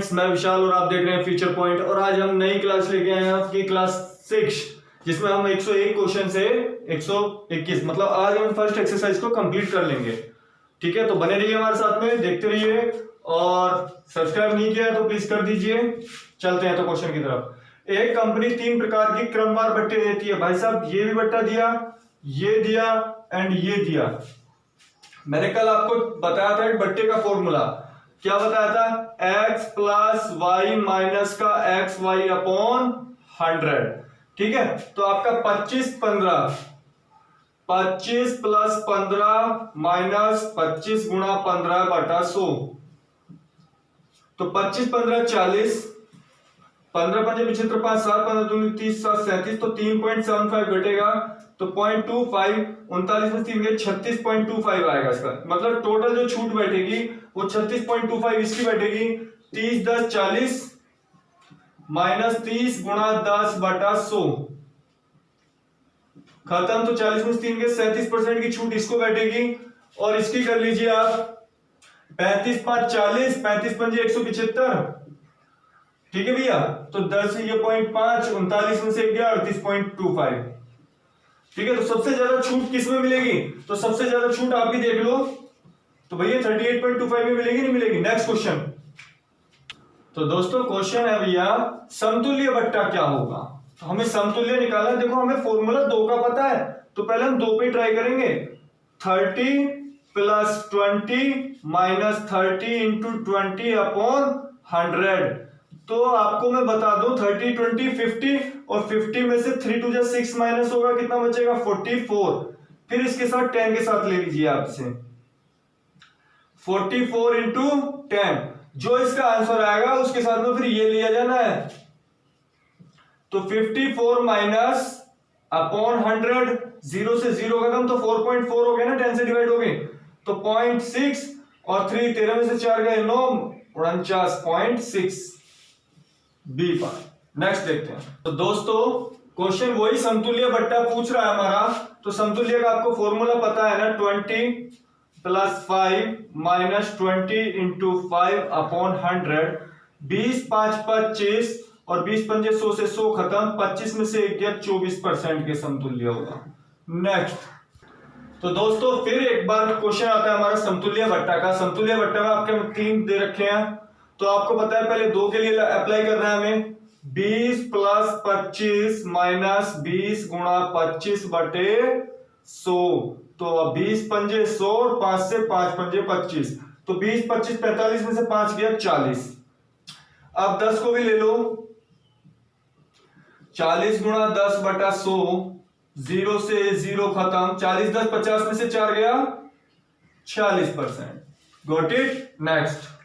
Friends, मैं विशाल और आप देख रहे हैं फ्यूचर पॉइंट। और आज हम नई क्लास लेके आए हैं आपकी क्लास 6, जिसमें हम 101 क्वेश्चन से 121 मतलब आज हम फर्स्ट एक्सरसाइज को कंप्लीट कर लेंगे। ठीक है, तो बने रहिए हमारे साथ में, देखते रहिए और सब्सक्राइब नहीं किया है तो प्लीज कर दीजिए। चलते हैं तो क्वेश्चन की तरफ। एक कंपनी 3 प्रकार की क्रमवार बट्टे देती है। भाई साहब, ये भी बट्टा दिया, ये दिया एंड ये दिया। मैंने कल आपको बताया था एक बट्टे का फॉर्मूला, क्या बताया था? x प्लस वाई माइनस का एक्स वाई अपॉन 100। ठीक है, तो आपका 25 प्लस 15 माइनस 25 गुणा 15 बटा 100। तो 25 15 40, 15 पंजे 75, 5 7 15 दूनी 30 7 37, तो 3.75 घटेगा। तो 0.25 39 में 3 गए 36.25 आएगा इसका। मतलब टोटल जो छूट बैठेगी वो 36.25 इसकी बैठेगी। 30 10 40 माइनस 30 गुणा 10 बटा 100 खत्म। तो 40 में 3 गए 37% की छूट इसको बैठेगी। और इसकी कर लीजिए आप 35 5 40, 35 पंजे 175। ठीक है भैया, तो 10 ये 0.5 39 में से गया 38.25। ठीक है, तो सबसे ज्यादा छूट किस में मिलेगी? तो सबसे ज्यादा छूट आप भी देख लो, तो भैया 38.25 में मिलेगी, नहीं मिलेगी? Next question. तो दोस्तों क्वेश्चन है भैया, समतुल्य बट्टा क्या होगा? तो हमें समतुल्य निकालना है। देखो हमें फॉर्मूला 2 का पता है, तो पहले हम 2 पे ट्राई करेंगे। 30 प्लस 20 माइनस 30 इंटू 20 अपॉन 100। तो आपको मैं बता दूं 30 20 50, और 50 में से 3 2 6 माइनस होगा, कितना बचेगा? 44। फिर इसके साथ 10 के साथ ले लीजिए आपसे 44 इंटू 10। जो इसका आंसर आएगा उसके साथ में फिर ये लिया जाना है। तो 54 माइनस अपॉन 100, 0 से 0 खत्म, तो 4.4 हो गया ना, 10 से डिवाइड हो गए। तो 0.6 और 3 13 में से 4 गए 9, 49.6 बी पर। नेक्स्ट देखते हैं। तो दोस्तों क्वेश्चन वही समतुल्य बट्टा पूछ रहा है हमारा। तो समतुल्य का आपको फॉर्मूला पता है ना, 20 प्लस 5 माइनस 20 इंटू 5 अपॉन 100। 20 5 25 और 20 पंजे 100 से 100 खत्म। 25 में से 1 गया 24% के समतुल्य होगा। नेक्स्ट। तो दोस्तों फिर एक बार क्वेश्चन आता है हमारा समतुल्य बट्टा का। समतुल्य बट्टा में आपके 3 दे रखे हैं, तो आपको पता है पहले 2 के लिए अप्लाई करना है हमें। 20 प्लस 25 माइनस 20 गुणा 25 बटे 100। तो 20 पंजे 100 और 5 से 5 पंजे 25, तो 20 25 45 में से 5 गया 40। अब 10 को भी ले लो, 40 गुणा 10 बटा 100, 0 से 0 खत्म। 40 10 50 में से 4 गया 46%। Got it? नेक्स्ट।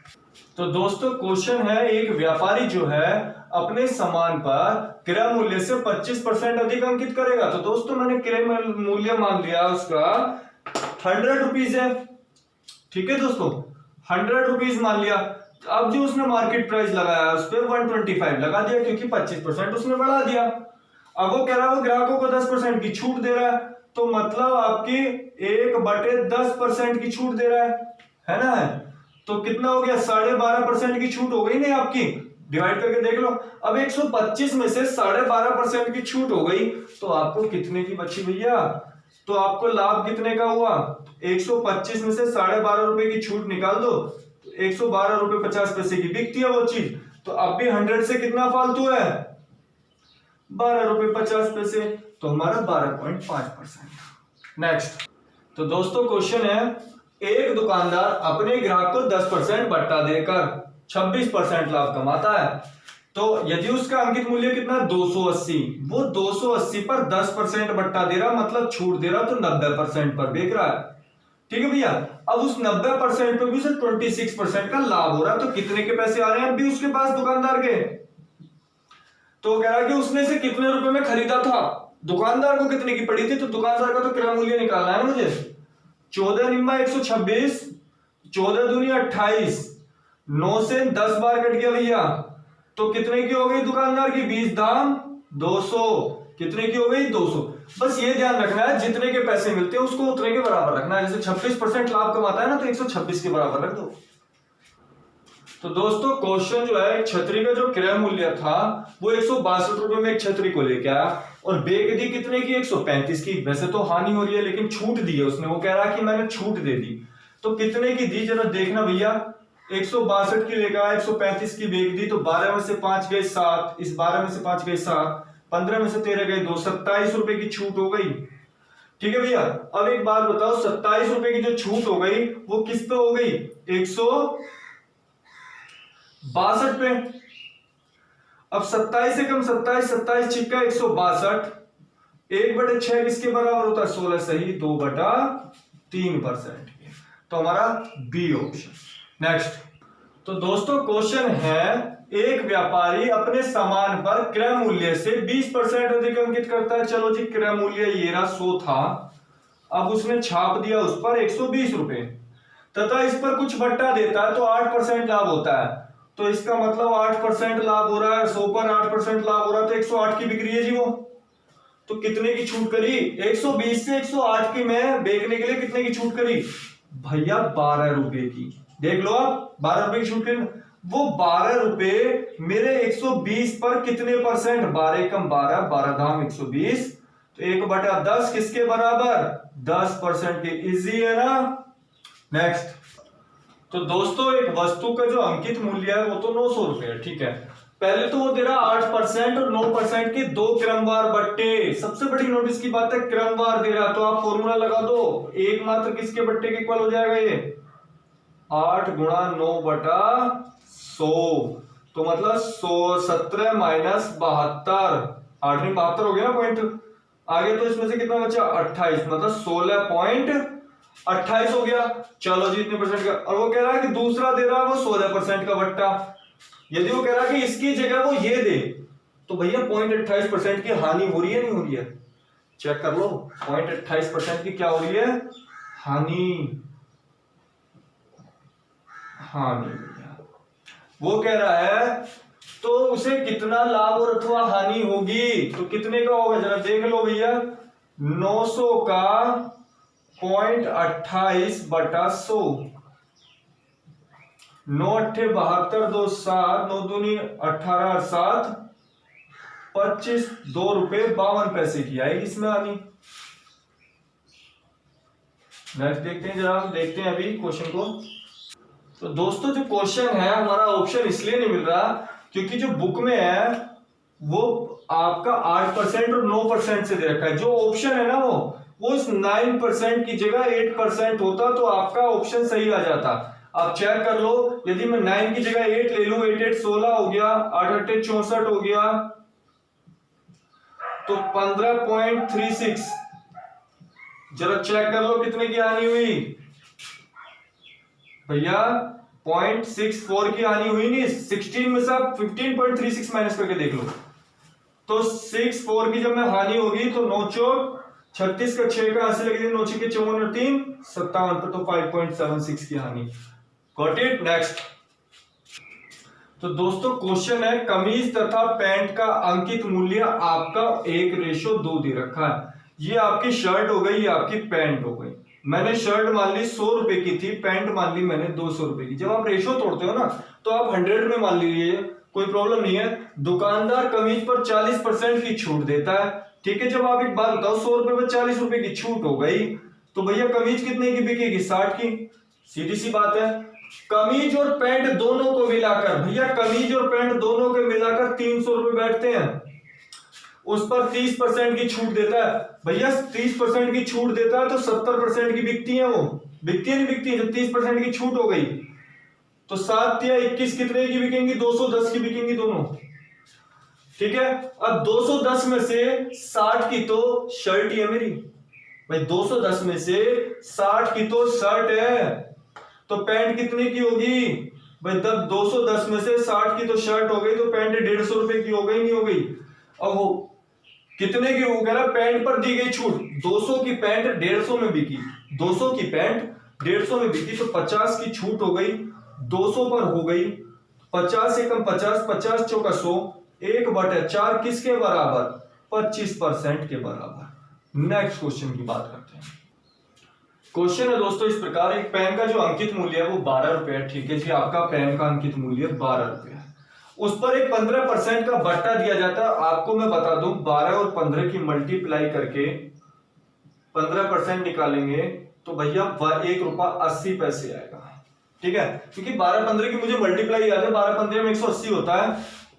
तो दोस्तों क्वेश्चन है, एक व्यापारी जो है अपने सामान पर क्रय मूल्य से 25% अधिक अंकित करेगा। तो दोस्तों मैंने क्रय मूल्य मान लिया उसका 100 रुपीज है। ठीक है दोस्तों, 100 रुपीज मान लिया। अब जो उसने मार्केट प्राइस लगाया उस पर 125 लगा दिया, क्योंकि 25% उसने बढ़ा दिया। अब वो कह रहा है वो ग्राहकों को 10% की छूट दे रहा है, तो मतलब आपकी 1/10% की छूट दे रहा है ना? तो कितना हो गया? 12.5% की छूट हो गई नहीं आपकी। डिवाइड करके देख लो। अब 125 में से 12.5% की छूट हो गई, तो आपको कितने की बची भैया? तो आपको लाभ कितने का हुआ? 125 में से 12.5 रुपए की छूट निकाल दो, 112 रुपए 50 पैसे की बिकती है वो चीज। तो अब भी 100 से कितना फालतू है? 12 रुपए 50 पैसे, तो हमारा 12.5%। नेक्स्ट। तो दोस्तों क्वेश्चन है, एक दुकानदार अपने ग्राहक को 10% बट्टा देकर 26% लाभ कमाता है। तो यदि उसका अंकित मूल्य कितना? 280। वो 280 पर 10% बट्टा दे रहा, मतलब छूट दे रहा, तो 90% पर बेच रहा है। ठीक है भैया, अब उस 90% पे भी उसे 26% का लाभ हो रहा है। तो कितने के पैसे आ रहे हैं अभी उसके पास दुकानदार के? तो कह रहा है कि उसने से कितने रुपए में खरीदा था, दुकानदार को कितने की पड़ी थी। तो दुकानदार का तो क्रय मूल्य निकालना है मुझे। 14 निम्बा 126, 14 दूनी 28, 9 से 10 बार कट गया भैया, तो कितने की हो गई दुकानदार की? 20 दाम 200। कितने की हो गई? 200। बस ये ध्यान रखना है जितने के पैसे मिलते हैं उसको उतने के बराबर रखना है। जैसे 26% लाभ कमाता है ना, तो 126 के बराबर रख दो। तो दोस्तों क्वेश्चन जो है, एक छतरी का जो क्रय मूल्य था वो 162 रुपए में एक छतरी को लेके आया और बेच दी कितने की, 135 की। वैसे तो हानि हो रही है लेकिन छूट दी है उसने, वो कह रहा है कि मैंने छूट दे दी। तो कितने की दी जरा देखना भैया, 162 की लेकर आया, 135 की बेच दी, तो 12 में से 5 गए 7, इस 12 में से 5 गए 7, 15 में से 13 गए 2, 27 रुपए की छूट हो गई। ठीक है भैया। अब एक बात बताओ, 27 रुपए की जो छूट हो गई वो किस पे हो गई, 162 पे। अब 27 से कम 27, 27 छिक्का 162, 1/6 किसके बराबर होता है, 16 सही, 2/3%। तो हमारा बी ऑप्शन। नेक्स्ट, तो दोस्तों क्वेश्चन है, एक व्यापारी अपने सामान पर क्रय मूल्य से 20% अधिक अंकित करता है। चलो जी, क्रय मूल्य ये रहा 100 था, अब उसने छाप दिया उस पर 120 रुपए तथा इस पर कुछ बट्टा देता है तो 8% लाभ होता है। तो इसका मतलब 8% लाभ हो रहा है, 100 पर 8% लाभ हो रहा है, तो 108 की बिक्री है जी वो। तो कितने की छूट करी, 120 से 108 की मैं बेचने के लिए कितने की छूट करी भैया, 12 रुपए की। देख लो आप, 12 रुपए की छूट करी। वो 12 रुपए मेरे 120 पर कितने परसेंट, 12 कम 12, 12 दाम 120, तो 1/10 किसके बराबर, 10% के। इजी है ना। नेक्स्ट, तो दोस्तों एक वस्तु का जो अंकित मूल्य है वो तो 900 रुपए है, ठीक है। पहले तो वो दे रहा 8% और 9% के दो क्रमवार बट्टे। सबसे बड़ी नोटिस की बात है, क्रमवार दे रहा, तो आप फॉर्मूला लगा दो, एक मात्र किसके बट्टे के इक्वल हो जाएगा ये, 8 गुणा 9/100, तो मतलब 17 माइनस 72, 8 में 72 हो गया ना पॉइंट। आगे तो इसमें से कितना बचा, 28, मतलब 16.28 हो गया। चलो जी, इतने परसेंट का। और वो कह रहा है कि दूसरा दे रहा है वो 16% का बट्टा। यदि वो कह रहा है कि इसकी जगह वो ये दे, तो भैया 0.28% की हानि हो रही है, नहीं हो रही है, चेक कर लो। 0.28% की क्या हो रही है, हानि। भैया वो कह रहा है तो उसे कितना लाभ और अथवा हानि होगी, तो कितने का होगा जरा देख लो भैया, 900 का 0.28/100, 9 अट्ठे 72, 2 7, 9 दूनी 18, 7 25, 2 रुपए 52 पैसे की आएगी इसमें हानि। नेक्स्ट देखते हैं जरा, देखते हैं अभी क्वेश्चन को। तो दोस्तों जो क्वेश्चन है हमारा ऑप्शन इसलिए नहीं मिल रहा क्योंकि जो बुक में है वो आपका 8% और 9% से दे रखा है। जो ऑप्शन है ना वो इस 9% की जगह 8% होता तो आपका ऑप्शन सही आ जाता। आप चेक कर लो, यदि मैं 9 की जगह 8 ले लूं, 8 8 16 हो गया, 8 8 64 हो गया, तो 15.36, जरा चेक कर लो कितने की हानि हुई भैया, 0.64 की हानि हुई नहीं। 16 में से आप 15.36 माइनस करके देख लो, तो 64 की जब में हानि होगी तो 9 चौक 36 का 6 का 80 लगेगी, 9 6 के 54 और 3 57 पर, तो 5.76 की हानि। Got it. नेक्स्ट, तो दोस्तों क्वेश्चन है, कमीज तथा पैंट का अंकित मूल्य आपका 1:2 दे रखा है। ये आपकी शर्ट हो गई, ये आपकी पैंट हो गई। मैंने शर्ट मान ली 100 रुपए की थी, पैंट मान ली मैंने 200 रुपए की। जब आप रेशो तोड़ते हो ना तो आप 100 में मान लीजिए, कोई प्रॉब्लम नहीं है। दुकानदार कमीज पर 40% की छूट देता है, ठीक है। जब आप एक बात बताओ, 100 रुपए पर 40 रुपए की छूट हो गई तो भैया कमीज कितने की बिकेगी, 60 की। सीधी सी बात है। कमीज और पैंट दोनों को मिलाकर, भैया कमीज और पैंट दोनों को मिलाकर 300 रुपए बैठते हैं, उस पर 30% की छूट देता है। भैया 30% की छूट देता है तो 70% की बिकती है, वो बिकती है नहीं बिकती है। जब 30% की छूट हो गई तो 7 या 21 कितने की बिकेंगी, 210 की बिकेंगी दोनों, ठीक है। अब 210 में से 60 की तो शर्ट ही है मेरी भाई, 210 में से 60 की तो शर्ट है, तो पैंट कितने की होगी भाई, तब 210 में से 60 की तो शर्ट हो गई, तो पैंट 150 रुपए की हो गई, नहीं हो गई। अब वो कितने की, वो कह रहा पैंट पर दी गई छूट, 200 की पैंट 150 में बिकी, 200 की पैंट 150 में बिकी, तो 50 की छूट हो गई, 200 पर हो गई, 50 से कम 50, 50 चौका 100, 1/4 किसके बराबर, 25% के बराबर। नेक्स्ट क्वेश्चन की बात करते हैं। क्वेश्चन है दोस्तों इस प्रकार, एक पेन का जो अंकित मूल्य है वो 12 रुपए है। ठीक है जी, आपका पेन का अंकित मूल्य 12 रुपए है। उस पर एक 15% का बट्टा दिया जाता है। आपको मैं बता दूं, 12 और 15 की मल्टीप्लाई करके 15% निकालेंगे तो भैया 1 रुपया 80 पैसे आएगा। ठीक है, क्योंकि 12-15 की मुझे मल्टीप्लाई याद है, 12-15 में 180 होता है,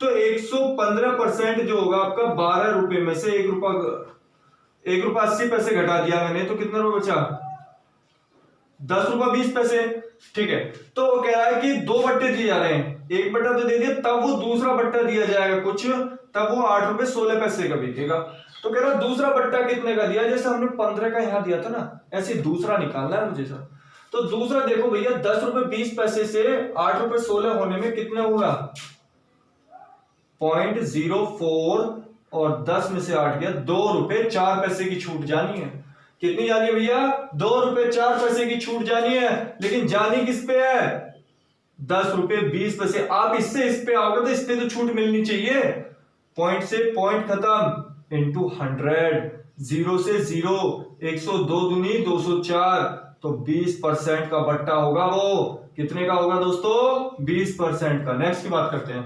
तो 115% जो होगा आपका 12 रुपए में से 1 रुपया 80 पैसे घटा दिया मैंने, तो कितना रुपया बचा? 10 रुपया 20 पैसे। ठीक है, तो वो कह रहा है कि 2 बट्टे दिए जा रहे हैं, एक बट्टा तो दे दिया, तब वो दूसरा बट्टा दिया जाएगा कुछ, तब वो 8 रुपए 16 पैसे का बिकेगा। तो कह रहा है दूसरा बट्टा कितने का दिया, जैसे हमने 15 का यहां दिया था ना, ऐसे दूसरा निकालना है मुझे सर। तो दूसरा देखो भैया, 10 रुपए 20 पैसे से 8 रुपए 16 होने में कितने होगा? 0.04 और 10 में से 8 गया, 2 रुपए 4 पैसे की छूट जानी है। कितनी जानी है भैया? 2 रुपए 4 पैसे की छूट जानी है। लेकिन जानी किस पे है? 10 रुपए 20 पैसे। आप इससे इस पे आओगे तो इस पे तो छूट मिलनी चाहिए। पॉइंट से पॉइंट खत्म, इंटू 100, 0 से 0, 102 दूनी 204, तो 20% का बट्टा होगा। वो कितने का होगा दोस्तों? 20% का। नेक्स्ट की बात करते हैं।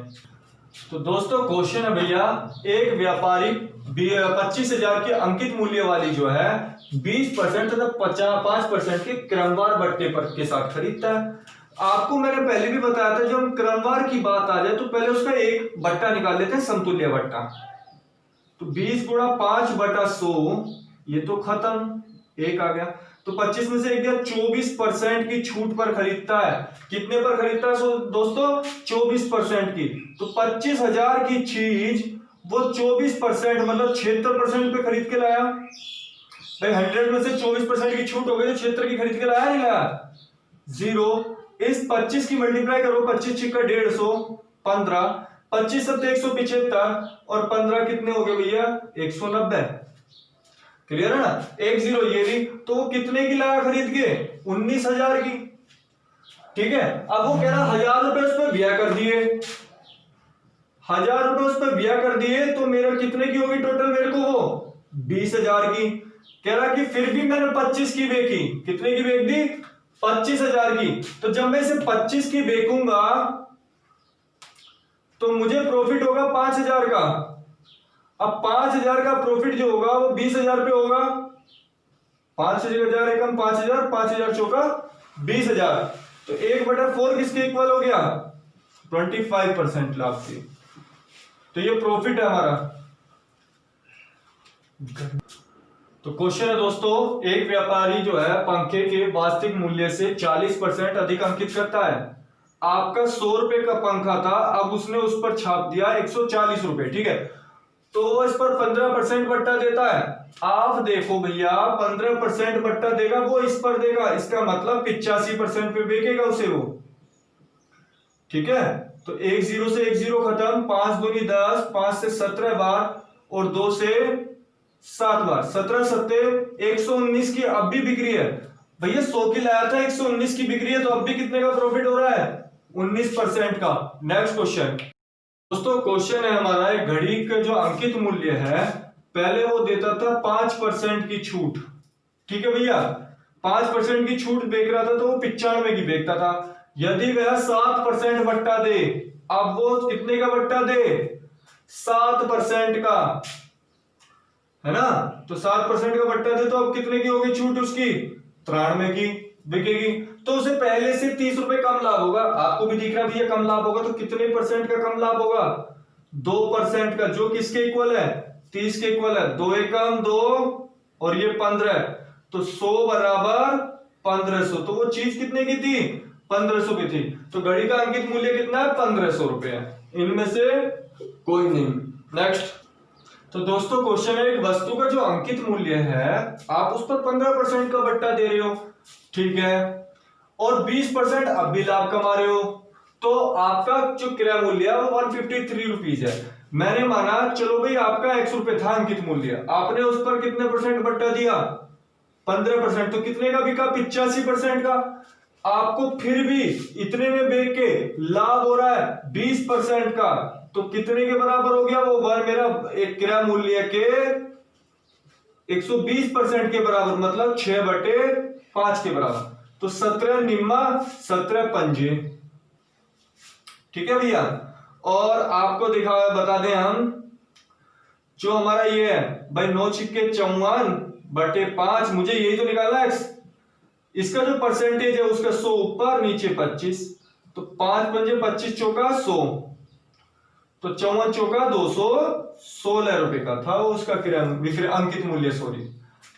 तो दोस्तों क्वेश्चन है भैया, एक व्यापारी 25,000 की अंकित मूल्य वाली जो है 20% तथा 5% के क्रमवार बट्टे पर के साथ खरीदता है। आपको मैंने पहले भी बताया था, जब हम क्रमवार की बात आ जाए तो पहले उसका एक बट्टा निकाल लेते हैं, समतुल्य बट्टा। तो 20 गुणा 5/100, ये तो खत्म, एक आ गया। तो 25 में से एक गया, 24% की छूट पर खरीदता है। कितने पर खरीदता है दोस्तों? 24% की। तो 25,000 की चीज वो 24% मतलब 76% पे खरीद के लाया। भाई 100 में से 24% की छूट हो गई तो 76 की खरीद के लाया नहीं लाया? 0। इस 25 की मल्टीप्लाई करो, 25 छिक्का 150, 15, 25 सत्ते 175 और 15 कितने हो गए भैया? 190। क्लियर है ना? 1 0 ये भी, तो वो कितने की लाया खरीद के? 19,000 की। ठीक है, अब वो कह रहा 1,000 रुपए उस पर व्यय कर दिए, 1,000 रुपए उस पर व्यय कर दिए, तो मेरा कितने की होगी टोटल? मेरे को वो 20,000 की। कह रहा कि फिर भी मैंने 25 की बेची। कितने की बेच दी? 25,000 की। तो जब मैं इसे 25 की बेचूंगा तो मुझे प्रॉफिट होगा 5,000 का। अब 5,000 का प्रॉफिट जो होगा वो 20,000 पे होगा। 5,000 एकम 5,000, 5,000 चौका 20,000। तो 1/4 किसके इक्वल हो गया? 25% लाभ से। तो ये प्रॉफिट है हमारा। तो क्वेश्चन है दोस्तों, एक व्यापारी जो है पंखे के वास्तविक मूल्य से 40% अधिक अंकित करता है। आपका 100 रुपए का पंखा था, अब उसने उस पर छाप दिया 140 रुपए। ठीक है, तो वो इस पर 15% बट्टा देता है। आप देखो भैया, 15% बट्टा देगा वो इस पर देगा, इसका मतलब 85% पे बेचेगा उसे वो। ठीक है, तो 1 0 से 1 0 खत्म, 5 दूनी 10, 5 से 17 बार और 2 से 7 बार, 17 सत्ते 119 की अब भी बिक्री है। भैया 100 की लाया था, 119 की बिक्री है, तो अब भी कितने का प्रॉफिट हो रहा है? 19% का। नेक्स्ट क्वेश्चन दोस्तों, क्वेश्चन है हमारा, एक घड़ी का जो अंकित मूल्य है, पहले वो देता था 5% की छूट। ठीक है भैया, 5% की छूट बेच रहा था तो वो 95 की बेचता था। यदि वह 7% बट्टा दे, अब वो कितने का बट्टा दे? 7% का, है ना? तो 7% का बट्टा दे तो अब कितने की होगी छूट उसकी? 93 की बिकेगी। तो उसे पहले से 30 रुपए कम लाभ होगा। आपको भी दिख रहा है भैया कम लाभ होगा, तो कितने % का कम लाभ होगा? 2% का, जो किसके इक्वल है? 30 के इक्वल है। 2 एकम 2 और ये 15, तो 100 बराबर 1500। तो वो चीज कितने की थी? 1500 की थी। तो घड़ी का अंकित मूल्य कितना है? 1500 रुपए है। इनमें से कोई नहीं। नेक्स्ट। तो दोस्तों क्वेश्चन है, एक वस्तु का जो अंकित मूल्य है, आप उस पर 15% का बट्टा दे रहे हो। ठीक है, और 20% अब भी लाभ कमा रहे हो, तो आपका जो क्रय मूल्य है वो 153 रुपीज है। मैंने माना चलो भाई आपका 100 रुपए था अंकित मूल्य, आपने उस पर कितने % बट्टा दिया? 15%। तो कितने का बिका? 85% का। आपको फिर भी इतने में बेच के लाभ हो रहा है 20% का, तो कितने के बराबर हो गया वो? मेरा एक क्रय मूल्य के 120% के बराबर, मतलब 6/5 के बराबर। तो 17 निम्मा 17 पंजे, ठीक है भैया। और आपको बता दें हम, जो हमारा ये है भाई 9 छिक्के 54/5, मुझे यही तो निकालना है x। इसका जो परसेंटेज है उसका 100 ऊपर नीचे 25, तो 5 पंजे 25 चौका 100, तो 54 चौका 216 रुपए का था वो उसका अंकित मूल्य, सॉरी।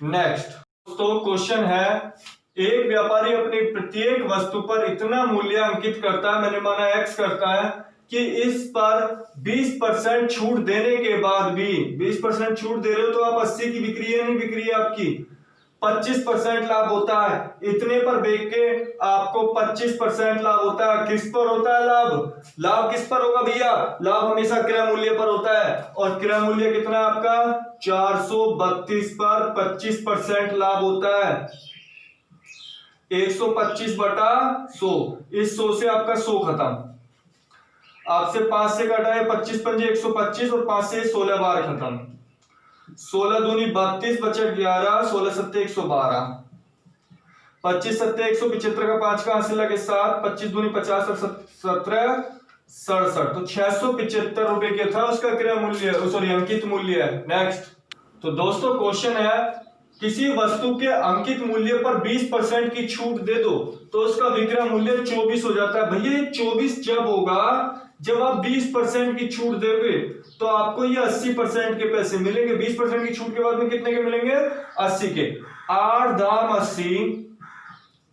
नेक्स्ट तो क्वेश्चन है, एक व्यापारी अपनी प्रत्येक वस्तु पर इतना मूल्य अंकित करता है, मैंने माना x करता है, कि इस पर 20% छूट देने के बाद भी, 20% छूट दे रहे हो तो आप 80 की बिक्री है, नहीं बिक्री है आपकी, 25% लाभ होता है। इतने पर बेच के आपको 25% लाभ होता है। किस पर होता है लाभ? लाभ किस पर होगा भैया? लाभ हमेशा क्रय मूल्य पर होता है। और क्रय मूल्य कितना है आपका? 432 पर 25% लाभ होता है। 125/100, इस 100 से आपका 100 खत्म, आपसे 5 से कटा है 25 पंजे 125 और 5 से 16 बार खत्म। 16 दूनी 32 बचे 11, 16 सत्ते 112, 25 सत्ते 175 का 5 कहां से लगे 7, 25 दूनी 50 और 17 67, तो 675 रुपए के था उसका क्रय मूल्य, सॉरी अंकित मूल्य। नेक्स्ट तो दोस्तों क्वेश्चन है, किसी वस्तु के अंकित मूल्य पर 20% की छूट दे दो तो उसका विक्रय मूल्य 24 हो जाता है। भैया ये 24 जब होगा जब आप 20% की छूट दोगे तो आपको ये 80% के पैसे मिलेंगे। 20% की छूट के बाद में कितने के मिलेंगे? 80 के। 8 दाम 80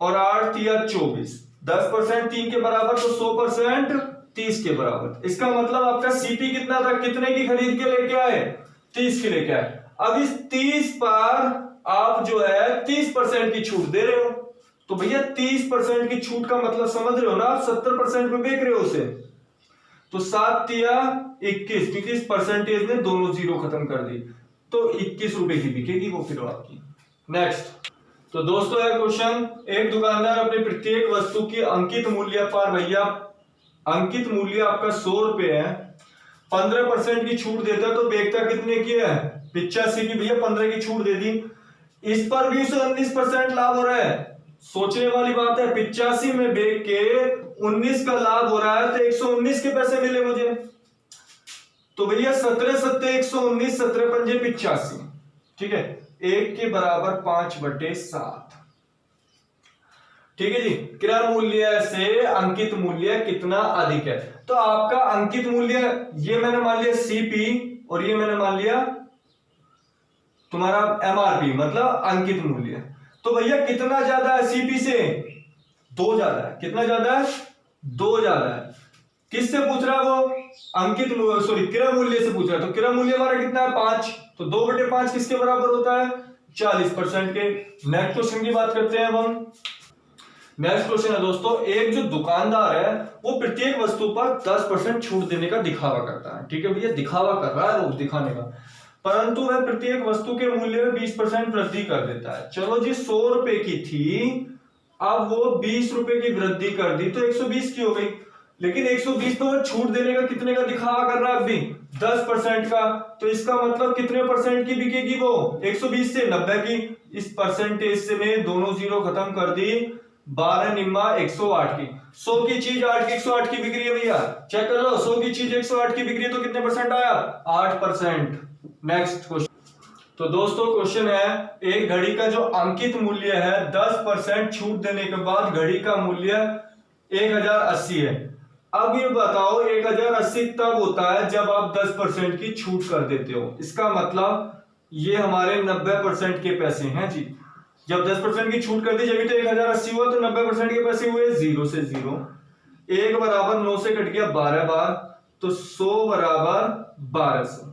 और 8 तिया 24, 10% 3 के बराबर, तो 100% 30 के बराबर। इसका मतलब आपका सीपी कितना था? कितने की खरीद के लेके आए? 30 की लेके आए। अब इस 30 पर आप जो है 30% की छूट दे रहे हो, तो भैया 30% की छूट का मतलब समझ रहे हो ना आप? 70% में बेच रहे हो उसे, तो 7 तिया 21, क्योंकि इस परसेंटेज ने दोनों जीरो खत्म कर दी, तो 21 रुपए की बिकेगी वो फिर आपकी। नेक्स्ट तो दोस्तों है क्वेश्चन, एक दुकानदार अपनी प्रत्येक वस्तु की अंकित मूल्य पर, भैया अंकित मूल्य आपका 100 रुपए है, 15% की छूट देता तो बेचता कितने की है? 85 की। भैया 15 की छूट दे दी, इस पर भी उसे 19% लाभ हो रहा है। सोचने वाली बात है, 85 में बेच के 19 का लाभ हो रहा है, तो 119 के पैसे मिले मुझे। तो भैया 17 सत्ते 119, 17 पंजे 85, ठीक है, 1 के बराबर 5/7, ठीक है जी। क्रय मूल्य से अंकित मूल्य कितना अधिक है? तो आपका अंकित मूल्य ये मैंने मान लिया सीपी और ये मैंने मान लिया तुम्हारा एमआरपी, मतलब अंकित मूल्य। तो भैया कितना ज्यादा है सीपी से? 2 ज्यादा है। कितना ज्यादा है? 2 ज्यादा है। किससे पूछ रहा है वो? अंकित सॉरी क्रय मूल्य से पूछ रहा है। तो क्रय मूल्य हमारा कितना है? 5, तो 2/5 किसके बराबर होता है? 40% के। नेक्स्ट क्वेश्चन की बात करते हैं अब हम। नेक्स्ट क्वेश्चन है दोस्तों, एक जो दुकानदार है वो प्रत्येक वस्तु पर 10% छूट देने का दिखावा करता है, ठीक है भैया, दिखावा कर रहा है वो दिखाने का, परंतु वह प्रत्येक वस्तु के मूल्य में 20% वृद्धि कर देता है। चलो जी 100 रुपए की थी, अब वो 20 रुपए की वृद्धि कर दी तो 120 की हो गई, लेकिन 120 पे वो छूट देने का कितने का दिखावा कर रहा है? अभी 10% का, तो इसका मतलब कितने परसेंट की बिकेगी वो? 120 से 90 की। इस परसेंटेज से ने दोनों जीरो खत्म कर दी, 12 निम्मा 108 की। 100 की चीज 8 की 108 की बिक्री है भैया, चेक कर लो। 100 की चीज 108 की बिक्री है तो कितने परसेंट आया? 8%। नेक्स्ट क्वेश्चन तो दोस्तों क्वेश्चन है, एक घड़ी का जो अंकित मूल्य है 10% छूट देने के बाद घड़ी का मूल्य 1080 है। अब ये बताओ 1080 तब होता है जब आप 10% की छूट कर देते हो। इसका मतलब ये हमारे 90% के पैसे हैं जी। जब 10% की छूट कर दी जब तो 1080 हुआ, तो 90% के पैसे हुए 0 से 0। 1 बराबर 9 से कट गया 12 बार, तो 100 बराबर 1200,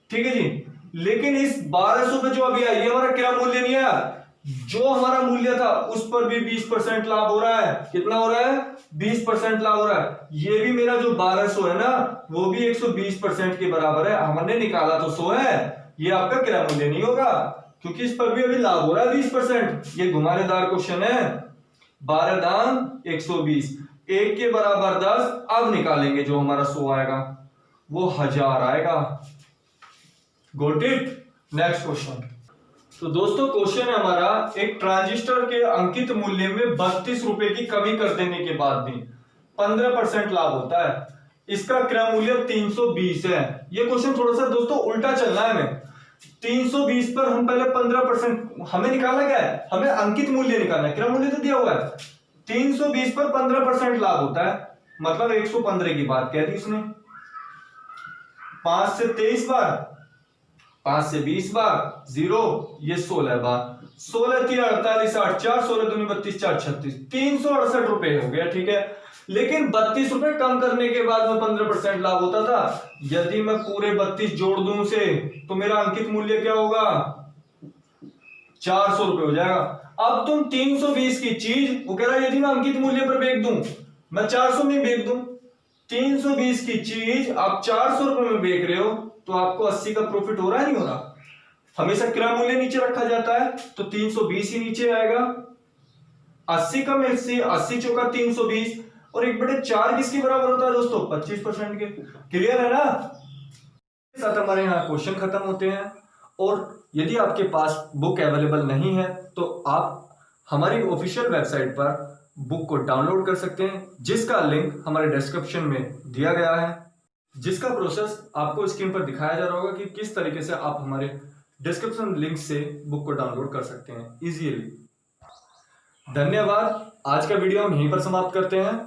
ठीक है जी। लेकिन इस 1200 पे जो अभी आई है हमारा क्या मूल्य नहीं आया, जो हमारा मूल्य था उस पर भी 20% लाभ हो रहा है। कितना हो रहा है? 20% लाभ हो रहा है। ये भी मेरा जो 1200 है ना वो भी 120% के बराबर है। हमने निकाला तो 100 है, ये आपका क्रय मूल्य नहीं होगा क्योंकि इस पर भी अभी लाभ हो रहा है 20%। ये घुमानेदार क्वेश्चन है। 12 दाम 120, 1 के बराबर 10। अब निकालेंगे जो हमारा 100 आएगा वो 1000 आएगा। Got it? नेक्स्ट क्वेश्चन, तो दोस्तों क्वेश्चन है हमारा, एक ट्रांजिस्टर के अंकित मूल्य में 32 रुपए की कमी कर देने के बाद भी 15% लाभ होता है। इसका क्रय मूल्य 320 है। ये क्वेश्चन थोड़ा सा दोस्तों उल्टा चलना है हमें। 320 पर हम पहले 15% हमें निकालना क्या है, हमें अंकित मूल्य निकालना है, क्रय मूल्य तो दिया हुआ है। 320 पर 15% लाभ होता है, मतलब 115 की बात कह दी उसने। 5 से 23 बार, 5 से 20 बार, 0, ये 16 बार, 16 3 48 8 4 16 दूनी 32 4 36, 368 रुपए हो गया। ठीक है, लेकिन 32 रुपए कम करने के बाद में 15% लाभ होता था। यदि मैं पूरे 32 जोड़ दूं उसे तो मेरा अंकित मूल्य क्या होगा, 400 रुपए हो जाएगा। अब तुम 320 की चीज, वो कह रहा है यदि मैं अंकित मूल्य पर बेच दूं, मैं 400 में बेच दूं, 320 की चीज आप 400 रुपए में बेच रहे हो, तो आपको 80 का प्रॉफिट हो रहा है, नहीं हो रहा। हमेशा क्रय मूल्य नीचे रखा जाता है, तो 320 ही नीचे आएगा। 80 का में से 80 चौका 320 और 1/4 किसके बराबर होता है दोस्तों, 25% के। क्लियर है ना। साथ हमारे यहाँ क्वेश्चन खत्म होते हैं। और यदि आपके पास बुक अवेलेबल नहीं है तो आप हमारी ऑफिशियल वेबसाइट पर बुक को डाउनलोड कर सकते हैं, जिसका लिंक हमारे डिस्क्रिप्शन में दिया गया है, जिसका प्रोसेस आपको स्क्रीन पर दिखाया जा रहा होगा कि किस तरीके से आप हमारे डिस्क्रिप्शन लिंक से बुक को डाउनलोड कर सकते हैं इजीली। धन्यवाद। आज का वीडियो हम यहीं पर समाप्त करते हैं।